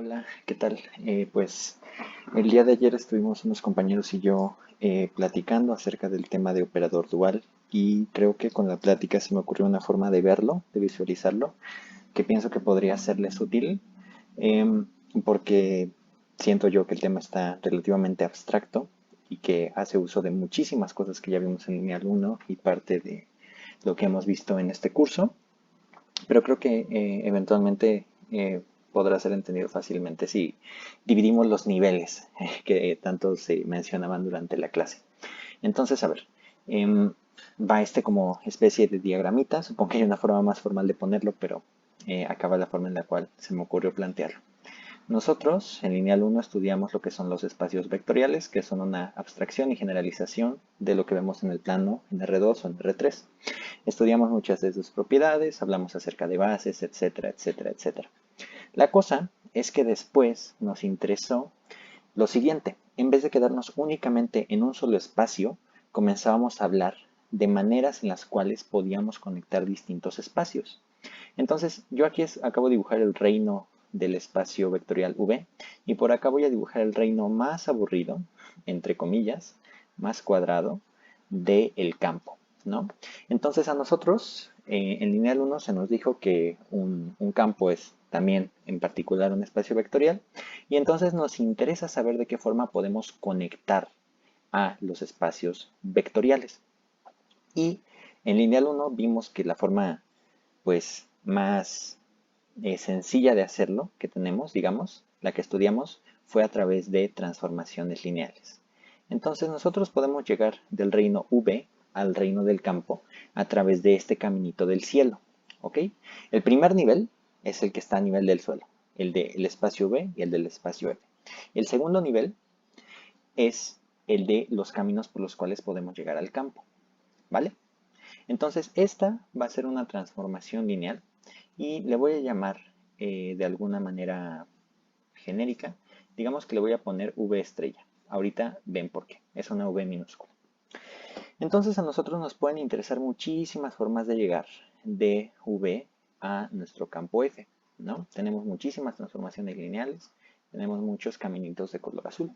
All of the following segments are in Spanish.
Hola, ¿qué tal? Pues el día de ayer estuvimos unos compañeros y yo platicando acerca del tema de operador dual y creo que con la plática se me ocurrió una forma de verlo, de visualizarlo, que pienso que podría serles útil em, porque siento yo que el tema está relativamente abstracto y que hace uso de muchísimas cosas que ya vimos en Lineal 1 y parte de lo que hemos visto en este curso. Pero creo que eventualmente podrá ser entendido fácilmente si dividimos los niveles que tanto se mencionaban durante la clase. Entonces, a ver, em, va este como especie de diagramita. Supongo que hay una forma más formal de ponerlo, pero acaba la forma en la cual se me ocurrió plantearlo. Nosotros en Lineal 1 estudiamos lo que son los espacios vectoriales, que son una abstracción y generalización de lo que vemos en el plano en R2 o en R3. Estudiamos muchas de sus propiedades, hablamos acerca de bases, etcétera, etcétera, etcétera. La cosa es que después nos interesó lo siguiente. En vez de quedarnos únicamente en un solo espacio, comenzábamos a hablar de maneras en las cuales podíamos conectar distintos espacios. Entonces, yo aquí acabo de dibujar el reino del espacio vectorial V y por acá voy a dibujar el reino más aburrido, entre comillas, más cuadrado del campo, ¿no? Entonces a nosotros en Lineal 1 se nos dijo que un campo es también en particular un espacio vectorial y entonces nos interesa saber de qué forma podemos conectar a los espacios vectoriales. Y en Lineal 1 vimos que la forma pues más sencilla de hacerlo que tenemos, digamos, la que estudiamos, fue a través de transformaciones lineales. Entonces nosotros podemos llegar del reino V al reino del campo a través de este caminito del cielo. ¿Ok? El primer nivel es el que está a nivel del suelo, el del espacio V y el del espacio F. El segundo nivel es el de los caminos por los cuales podemos llegar al campo. ¿Vale? Entonces esta va a ser una transformación lineal y le voy a llamar de alguna manera genérica. Digamos que le voy a poner V estrella. Ahorita ven por qué. Es una V minúscula. Entonces a nosotros nos pueden interesar muchísimas formas de llegar de V a nuestro campo F, ¿no? Tenemos muchísimas transformaciones lineales, tenemos muchos caminitos de color azul.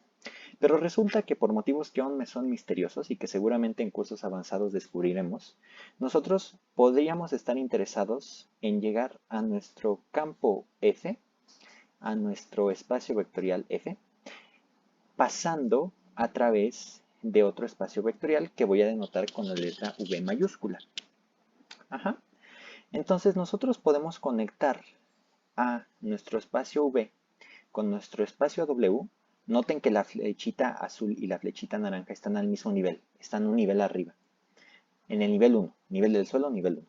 Pero resulta que por motivos que aún me son misteriosos y que seguramente en cursos avanzados descubriremos, nosotros podríamos estar interesados en llegar a nuestro campo F, a nuestro espacio vectorial F, pasando a través de otro espacio vectorial que voy a denotar con la letra V mayúscula. Ajá. Entonces nosotros podemos conectar a nuestro espacio V con nuestro espacio W. Noten que la flechita azul y la flechita naranja están al mismo nivel, están un nivel arriba, en el nivel 1, nivel del suelo, nivel 1.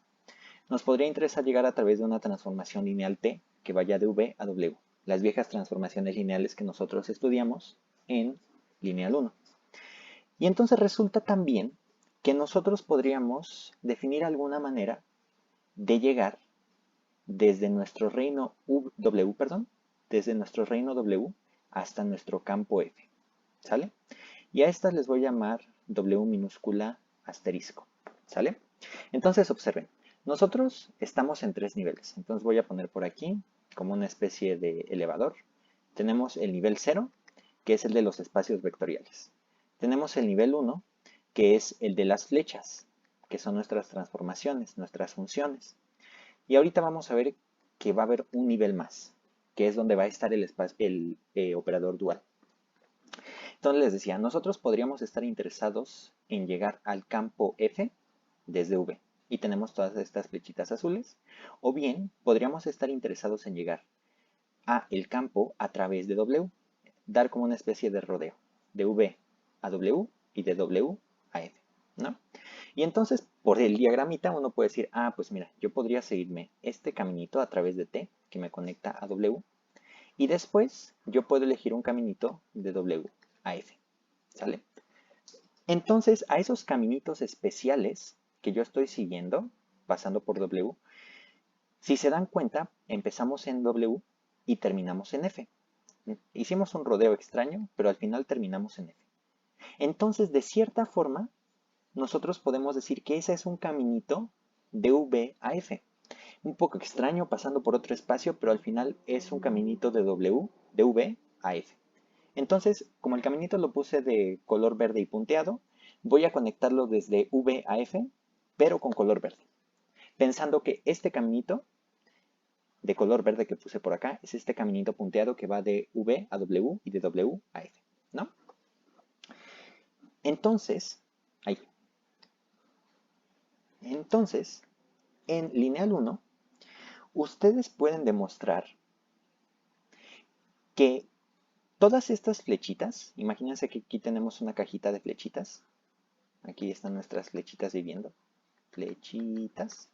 Nos podría interesar llegar a través de una transformación lineal T que vaya de V a W, las viejas transformaciones lineales que nosotros estudiamos en lineal 1. Y entonces resulta también que nosotros podríamos definir alguna manera de llegar desde nuestro reino W, perdón, desde nuestro reino W hasta nuestro campo F, ¿sale? Y a estas les voy a llamar W minúscula asterisco, ¿sale? Entonces observen, nosotros estamos en tres niveles, entonces voy a poner por aquí como una especie de elevador. Tenemos el nivel 0, que es el de los espacios vectoriales. Tenemos el nivel 1, que es el de las flechas, que son nuestras transformaciones, nuestras funciones. Y ahorita vamos a ver que va a haber un nivel más, que es donde va a estar el operador dual. Entonces les decía, nosotros podríamos estar interesados en llegar al campo F desde V. Y tenemos todas estas flechitas azules. O bien, podríamos estar interesados en llegar a el campo a través de W. Dar como una especie de rodeo. De V a W y de W a F, ¿no? Y entonces, por el diagramita, uno puede decir, ah, pues mira, yo podría seguirme este caminito a través de T, que me conecta a W, y después yo puedo elegir un caminito de W a F, ¿sale? Entonces, a esos caminitos especiales que yo estoy siguiendo, pasando por W, si se dan cuenta, empezamos en W y terminamos en F. Hicimos un rodeo extraño, pero al final terminamos en F. Entonces, de cierta forma, nosotros podemos decir que ese es un caminito de V a F. Un poco extraño pasando por otro espacio, pero al final es un caminito de W de V a F. Entonces, como el caminito lo puse de color verde y punteado, voy a conectarlo desde V a F, pero con color verde. Pensando que este caminito de color verde que puse por acá es este caminito punteado que va de V a W y de W a F, ¿no? Entonces, ahí. Entonces, en lineal 1, ustedes pueden demostrar que todas estas flechitas, imagínense que aquí tenemos una cajita de flechitas. Aquí están nuestras flechitas viviendo. Flechitas.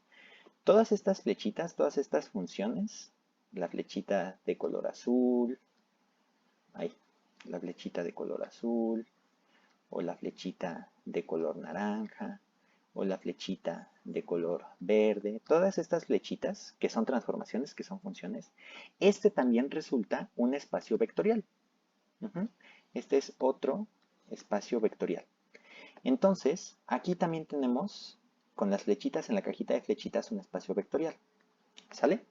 Todas estas flechitas, todas estas funciones, la flechita de color azul, ahí, la flechita de color azul, o la flechita de color naranja, o la flechita de color verde, todas estas flechitas que son transformaciones, que son funciones, este también resulta un espacio vectorial. Este es otro espacio vectorial. Entonces, aquí también tenemos, con las flechitas en la cajita de flechitas, un espacio vectorial. ¿Sale?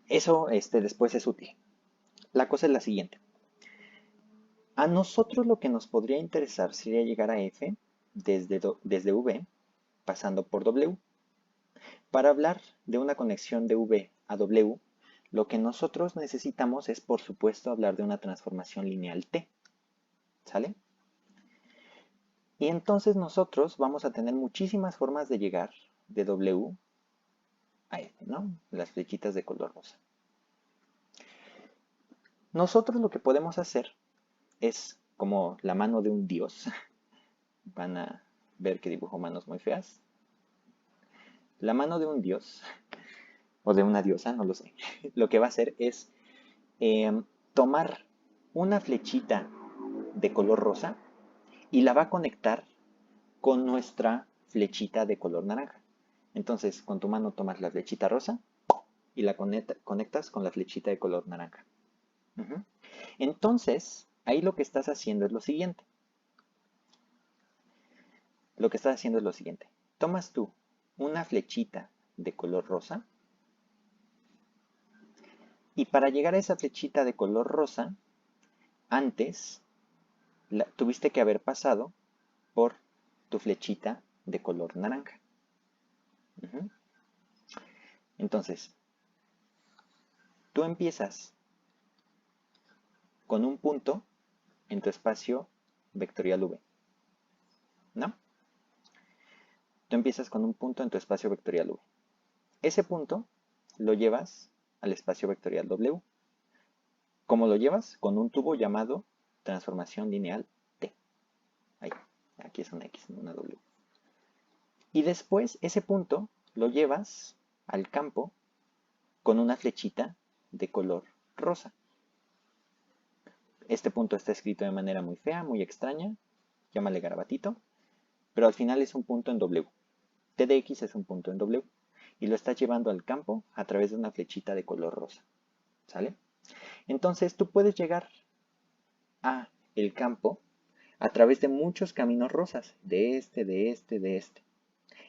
Eso después es útil. La cosa es la siguiente. A nosotros lo que nos podría interesar sería llegar a F desde V, pasando por W. Para hablar de una conexión de V a W, lo que nosotros necesitamos es, por supuesto, hablar de una transformación lineal T. ¿Sale? Y entonces nosotros vamos a tener muchísimas formas de llegar de W a F, ¿no? Las flechitas de color rosa. Nosotros lo que podemos hacer es como la mano de un dios. Van a ver que dibujo manos muy feas. La mano de un dios, o de una diosa, no lo sé. Lo que va a hacer es tomar una flechita de color rosa y la va a conectar con nuestra flechita de color naranja. Entonces, con tu mano tomas la flechita rosa y la conectas con la flechita de color naranja. Entonces, ahí lo que estás haciendo es lo siguiente. Tomas tú una flechita de color rosa y para llegar a esa flechita de color rosa, antes tuviste que haber pasado por tu flechita de color naranja. Entonces, tú empiezas con un punto en tu espacio vectorial V, ¿no? Tú empiezas con un punto en tu espacio vectorial V. Ese punto lo llevas al espacio vectorial W. ¿Cómo lo llevas? Con un tubo llamado transformación lineal T. Ahí, aquí es una X, no una W. Y después ese punto lo llevas al campo con una flechita de color rosa. Este punto está escrito de manera muy fea, muy extraña, llámale garabatito, pero al final es un punto en W. T de X es un punto en W. Y lo estás llevando al campo a través de una flechita de color rosa. ¿Sale? Entonces tú puedes llegar a el campo a través de muchos caminos rosas, de este.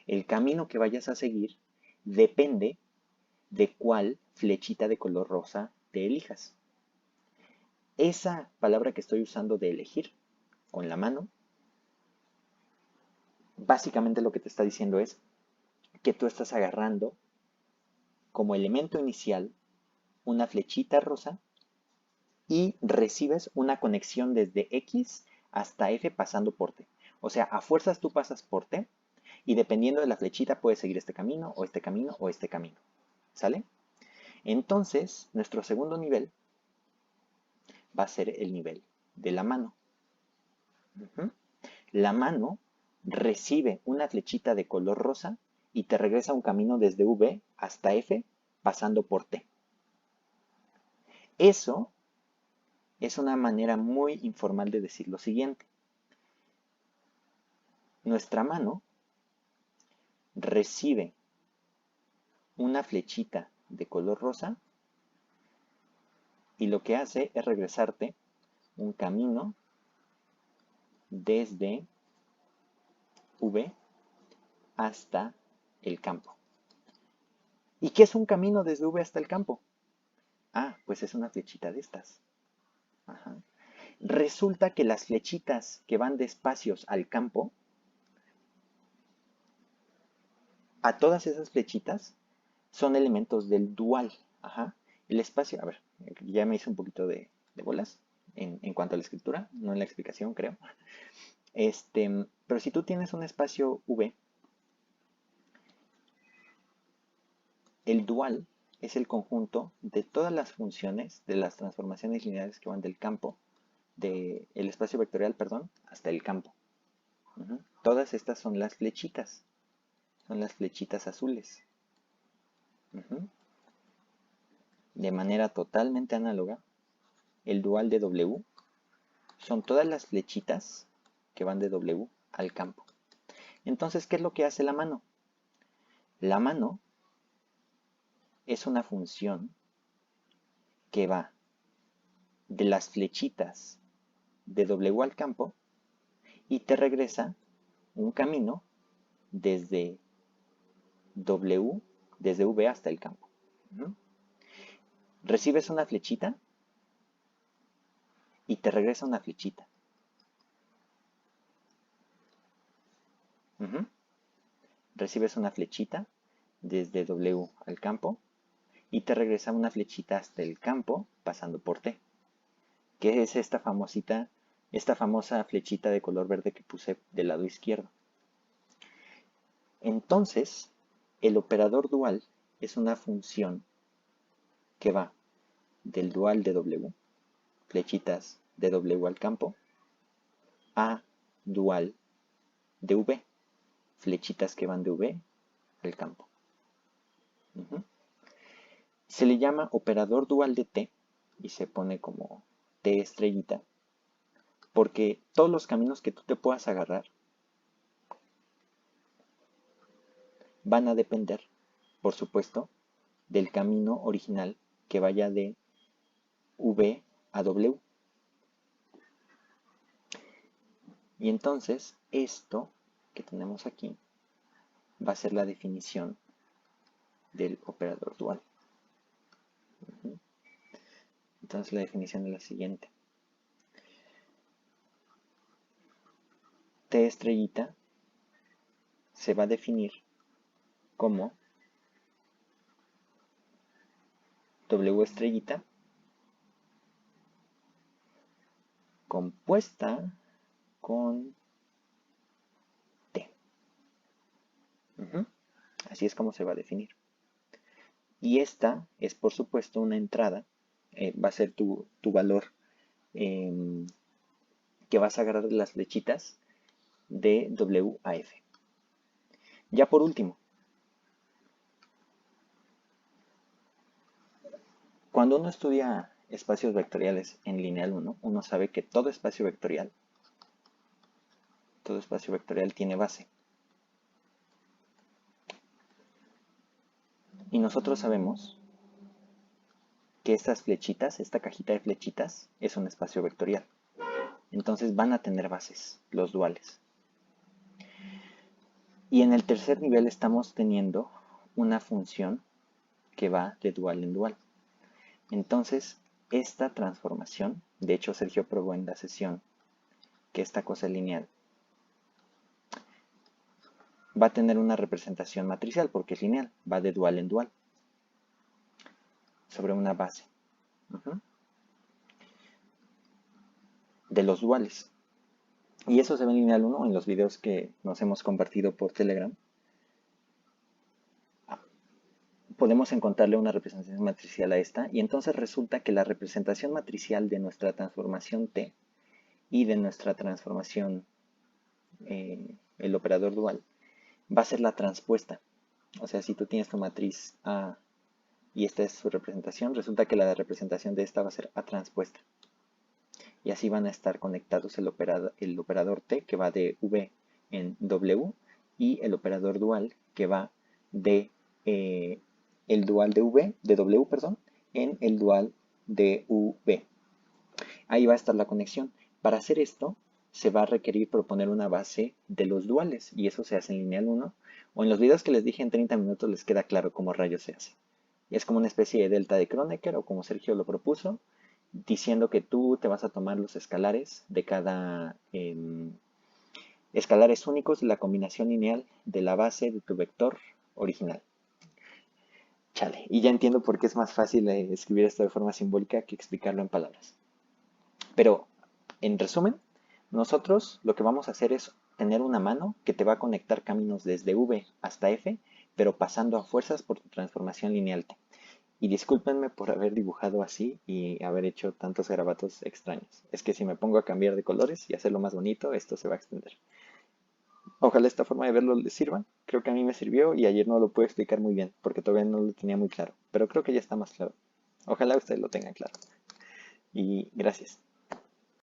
El camino que vayas a seguir depende de cuál flechita de color rosa te elijas. Esa palabra que estoy usando de elegir con la mano, básicamente lo que te está diciendo es que tú estás agarrando como elemento inicial una flechita rosa y recibes una conexión desde X hasta F pasando por T. O sea, a fuerzas tú pasas por T y dependiendo de la flechita puedes seguir este camino o este camino o este camino. ¿Sale? Entonces, nuestro segundo nivel va a ser el nivel de la mano. La mano recibe una flechita de color rosa y te regresa un camino desde V hasta F pasando por T. Eso es una manera muy informal de decir lo siguiente. Nuestra mano recibe una flechita de color rosa y lo que hace es regresarte un camino desde V hasta el campo. ¿Y qué es un camino desde V hasta el campo? Ah, pues es una flechita de estas. Ajá. Resulta que las flechitas que van de espacios al campo, a todas esas flechitas, son elementos del dual. Ajá. El espacio, a ver, ya me hice un poquito de bolas en cuanto a la escritura, no en la explicación, creo. Pero si tú tienes un espacio V, el dual es el conjunto de todas las funciones de las transformaciones lineales que van del campo, del espacio vectorial, perdón, hasta el campo. Todas estas son las flechitas azules. De manera totalmente análoga, el dual de W son todas las flechitas que van de W al campo. Entonces, ¿qué es lo que hace la mano? La mano es una función que va de las flechitas de W al campo y te regresa un camino desde W, desde V hasta el campo. Recibes una flechita y te regresa una flechita. Recibes una flechita desde W al campo y te regresa una flechita hasta el campo pasando por T, que es esta famosa flechita de color verde que puse del lado izquierdo. Entonces, el operador dual es una función que va del dual de W, flechitas de W al campo, a dual de V, flechitas que van de V al campo. Se le llama operador dual de T y se pone como T estrellita porque todos los caminos que tú te puedas agarrar van a depender, por supuesto, del camino original que vaya de V a W. Y entonces esto que tenemos aquí va a ser la definición del operador dual. Entonces la definición es la siguiente. T estrellita se va a definir como W estrellita compuesta con T. Así es como se va a definir. Y esta es, por supuesto, una entrada. Va a ser tu valor que vas a agarrar de las flechitas de W a F. Ya por último, cuando uno estudia espacios vectoriales en lineal 1, uno sabe que todo espacio vectorial tiene base. Y nosotros sabemos que estas flechitas, esta cajita de flechitas, es un espacio vectorial. Entonces van a tener bases, los duales. Y en el tercer nivel estamos teniendo una función que va de dual en dual. Entonces, esta transformación, de hecho Sergio probó en la sesión que esta cosa lineal va a tener una representación matricial porque es lineal, va de dual en dual sobre una base de los duales. Y eso se ve en lineal 1 en los videos que nos hemos compartido por Telegram. Podemos encontrarle una representación matricial a esta y entonces resulta que la representación matricial de nuestra transformación T y de nuestra transformación el operador dual va a ser la transpuesta. O sea, si tú tienes tu matriz A y esta es su representación, resulta que la representación de esta va a ser A transpuesta. Y así van a estar conectados el operador T que va de V en W y el operador dual que va de el dual de V, de W, perdón, en el dual de V. Ahí va a estar la conexión. Para hacer esto, se va a requerir proponer una base de los duales, y eso se hace en lineal 1, o en los videos que les dije en 30 minutos les queda claro cómo rayos se hace. Y es como una especie de delta de Kronecker, o como Sergio lo propuso, diciendo que tú te vas a tomar los escalares de cada escalares únicos de la combinación lineal de la base de tu vector original. Chale, y ya entiendo por qué es más fácil escribir esto de forma simbólica que explicarlo en palabras. Pero, en resumen, nosotros lo que vamos a hacer es tener una mano que te va a conectar caminos desde V hasta F, pero pasando a fuerzas por tu transformación lineal T. Y discúlpenme por haber dibujado así y haber hecho tantos garabatos extraños. Es que si me pongo a cambiar de colores y hacerlo más bonito, esto se va a extender. Ojalá esta forma de verlo les sirva. Creo que a mí me sirvió y ayer no lo pude explicar muy bien porque todavía no lo tenía muy claro. Pero creo que ya está más claro. Ojalá ustedes lo tengan claro. Y gracias.